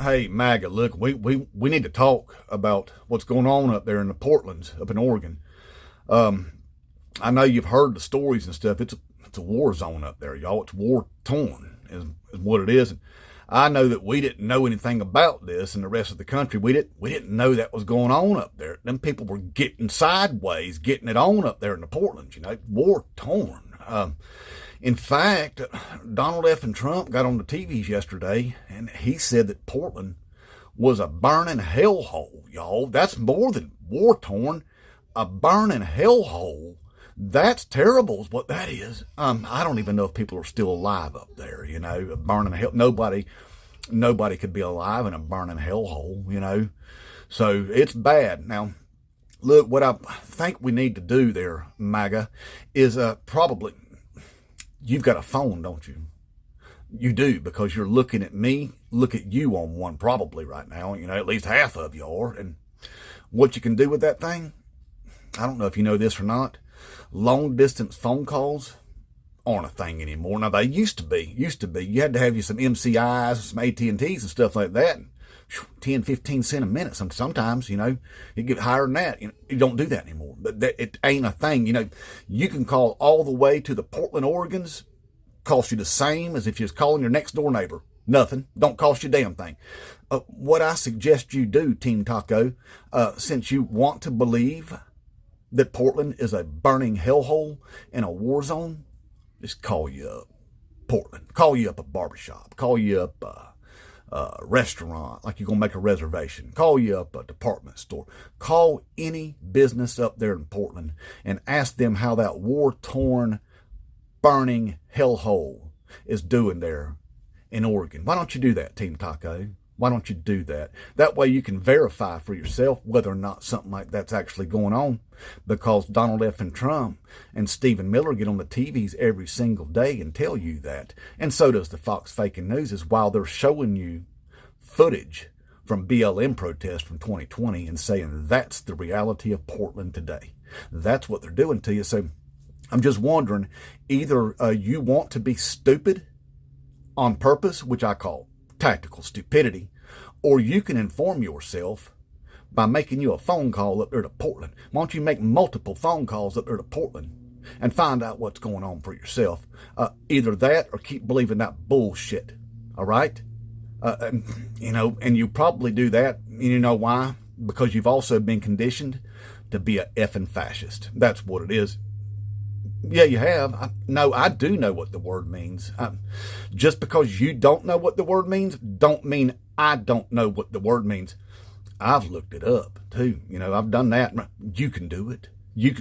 Hey, MAGA, look, we need to talk about what's going on up there in the Portlands, up in Oregon. I know you've heard the stories and stuff. It's a war zone up there, y'all. It's war torn is what it is. And I know that we didn't know anything about this, and the rest of the country, we didn't know that was going on up there. Them people were getting sideways, getting it on up there in the Portlands, war torn. In fact, Donald F. and Trump got on the TVs yesterday, and he said that Portland was a burning hellhole, y'all. That's more than war-torn. A burning hellhole. That's terrible is what that is. I don't even know if people are still alive up there, a burning hell. Nobody could be alive in a burning hellhole, So it's bad. Now, look, what I think we need to do there, MAGA, is probably... You've got a phone, don't you? You do, because you're looking at me, look at you on one probably right now. At least half of you are. And what you can do with that thing, I don't know if you know this or not, long distance phone calls aren't a thing anymore. Now, they used to be. You had to have you some MCIs, some AT&Ts and stuff like that. 10, 15 cents a minute. Sometimes, you get higher than that. You don't do that anymore. But it ain't a thing. You can call all the way to the Portland, Oregons. Cost you the same as if you was calling your next door neighbor. Nothing. Don't cost you a damn thing. What I suggest you do, Team Taco, since you want to believe that Portland is a burning hellhole and a war zone, just call you up Portland. Call you up a barbershop. Call you up restaurant, like you're going to make a reservation. Call you up a department store. Call any business up there in Portland and ask them how that war-torn, burning hellhole is doing there in Oregon. Why don't you do that, Team Taco? Why don't you do that? That way you can verify for yourself whether or not something like that's actually going on, because Donald F. and Trump and Stephen Miller get on the TVs every single day and tell you that. And so does the Fox Faking News, is while they're showing you footage from BLM protests from 2020 and saying that's the reality of Portland today. That's what they're doing to you. So I'm just wondering, either you want to be stupid on purpose, which I call tactical stupidity, or you can inform yourself by making you a phone call up there to Portland. Why don't you make multiple phone calls up there to Portland and find out what's going on for yourself? Either that or keep believing that bullshit. All right? And you probably do that. You know why? Because you've also been conditioned to be a effing fascist. That's what it is. Yeah, you have. I do know what the word means. Just because you don't know what the word means, don't mean I don't know what the word means. I've looked it up too. I've done that. You can do it. You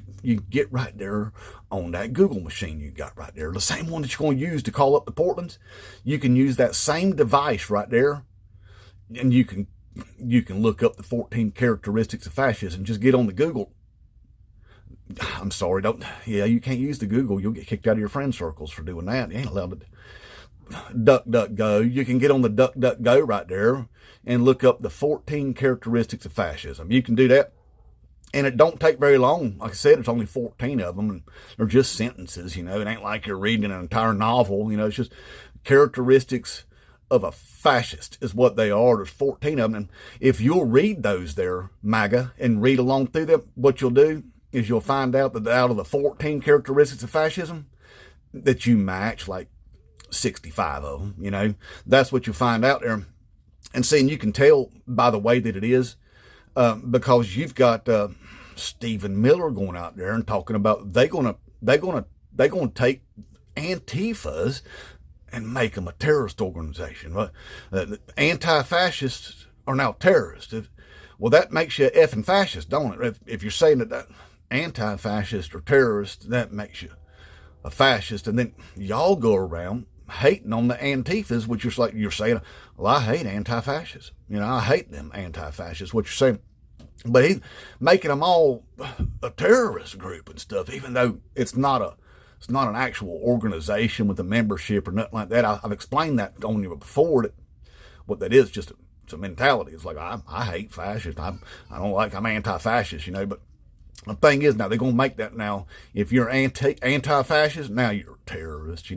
get right there on that Google machine you got right there, the same one that you're going to use to call up the Portlands. You can use that same device right there, and you can look up the 14 characteristics of fascism. Just get on the Google. I'm sorry, you can't use the Google. You'll get kicked out of your friend circles for doing that. You ain't allowed to. DuckDuckGo. You can get on the DuckDuckGo right there and look up the 14 characteristics of fascism. You can do that, and it don't take very long. Like I said, it's only 14 of them, and they're just sentences. It ain't like you're reading an entire novel. It's just characteristics of a fascist is what they are. There's 14 of them, and if you'll read those there, MAGA, and read along through them, what you'll do is you'll find out that out of the 14 characteristics of fascism, that you match like 65 of them, That's what you'll find out there. And seeing, you can tell by the way that it is, because you've got Stephen Miller going out there and talking about they're gonna take Antifas and make them a terrorist organization. Anti-fascists are now terrorists. Well, that makes you an effing fascist, don't it? If you're saying that anti-fascist or terrorist, that makes you a fascist. And then y'all go around hating on the Antifas, which is like you're saying, well, I hate anti-fascists. I hate them anti-fascists, what you're saying. But he's making them all a terrorist group and stuff, even though it's not an actual organization with a membership or nothing like that. I've explained that on you before, that what that is, just it's a mentality. It's like, I hate fascists. I'm anti-fascist, but the thing is, now they're going to make that now. If you're anti-fascist, now you're a terrorist,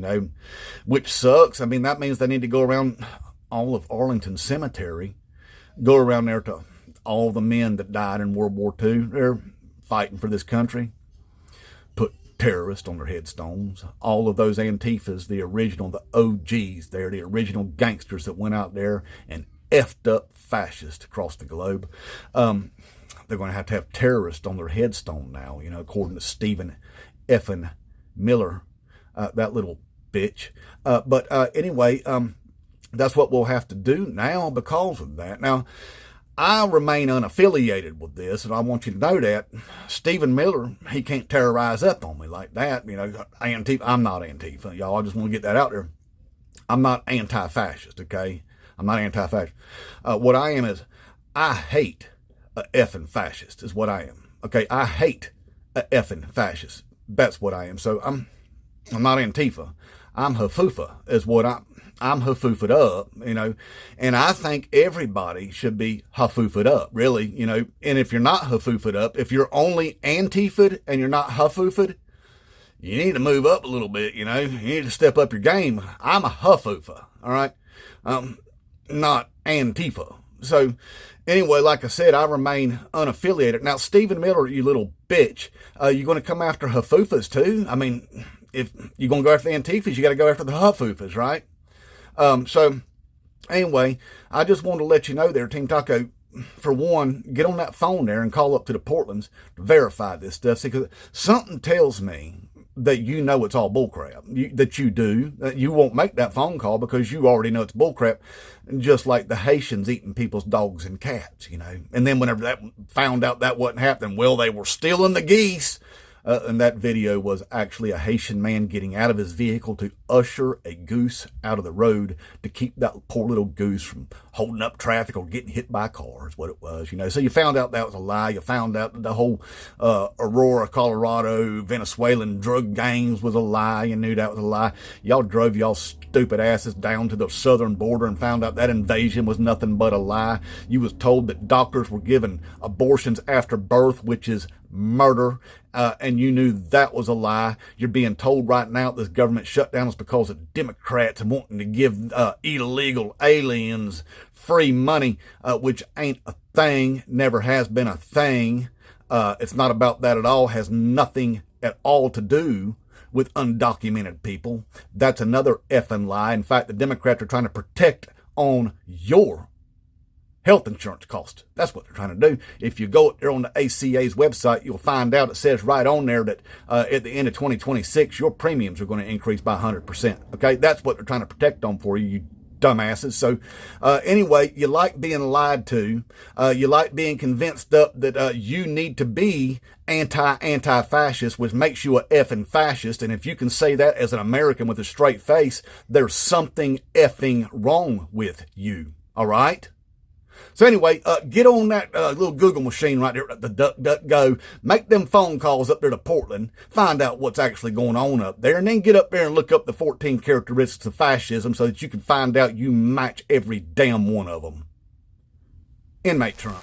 which sucks. That means they need to go around all of Arlington Cemetery, go around there to all the men that died in World War II. They're fighting for this country. Put terrorists on their headstones. All of those Antifas, the original, the OGs, they're the original gangsters that went out there and effed up fascists across the globe. They're going to have terrorists on their headstone now, you know, according to Stephen effing Miller, that little bitch. But anyway, that's what we'll have to do now because of that. Now, I remain unaffiliated with this, and I want you to know that Stephen Miller, he can't terrorize up on me like that. You know, Antifa. I'm not Antifa, y'all. I just want to get that out there. I'm not anti-fascist, okay? I'm not anti-fascist. What I am is, I hate a effing fascist is what I am. Okay, I hate a effing fascist. That's what I am. So I'm not Antifa. I'm Hafufa is what I'm Hafufa'd up, you know, and I think everybody should be Hafufa'd up, really, you know, and if you're not Hafufa'd up, if you're only Antifa'd and you're not Hafufa'd, you need to move up a little bit, you know, you need to step up your game. I'm a Hafufa, all right, not Antifa. So anyway, like I said, I remain unaffiliated. Now, Stephen Miller, you little bitch, you going to come after Hafufas too? I mean, if you're going to go after the Antifas, you got to go after the Hafufas, right? So anyway, I just want to let you know there, Team Taco, for one, get on that phone there and call up to the Portlands to verify this stuff. See, because something tells me that you know it's all bullcrap, that you do. You won't make that phone call because you already know it's bullcrap, just like the Haitians eating people's dogs and cats, you know. And then whenever that found out that wasn't happening, well, they were stealing the geese. And that video was actually a Haitian man getting out of his vehicle to usher a goose out of the road to keep that poor little goose from holding up traffic or getting hit by cars, what it was, you know. So you found out that was a lie. You found out that the whole Aurora, Colorado, Venezuelan drug gangs was a lie. You knew that was a lie. Y'all drove y'all stupid asses down to the southern border and found out that invasion was nothing but a lie. You was told that doctors were giving abortions after birth, which is murder, and you knew that was a lie. You're being told right now this government shutdown is because of Democrats wanting to give illegal aliens free money, which ain't a thing, never has been a thing. It's not about that at all, has nothing at all to do with undocumented people. That's another effing lie. In fact, the Democrats are trying to protect on your health insurance cost. That's what they're trying to do. If you go up there on the ACA's website, you'll find out it says right on there that at the end of 2026, your premiums are going to increase by 100%. Okay, that's what they're trying to protect on for you, you dumbasses. So anyway, you like being lied to. You like being convinced up that you need to be anti-fascist, which makes you a effing fascist. And if you can say that as an American with a straight face, there's something effing wrong with you. All right? So anyway, get on that little Google machine right there, the DuckDuckGo. Make them phone calls up there to Portland. Find out what's actually going on up there. And then get up there and look up the 14 characteristics of fascism so that you can find out you match every damn one of them. Inmate Trump.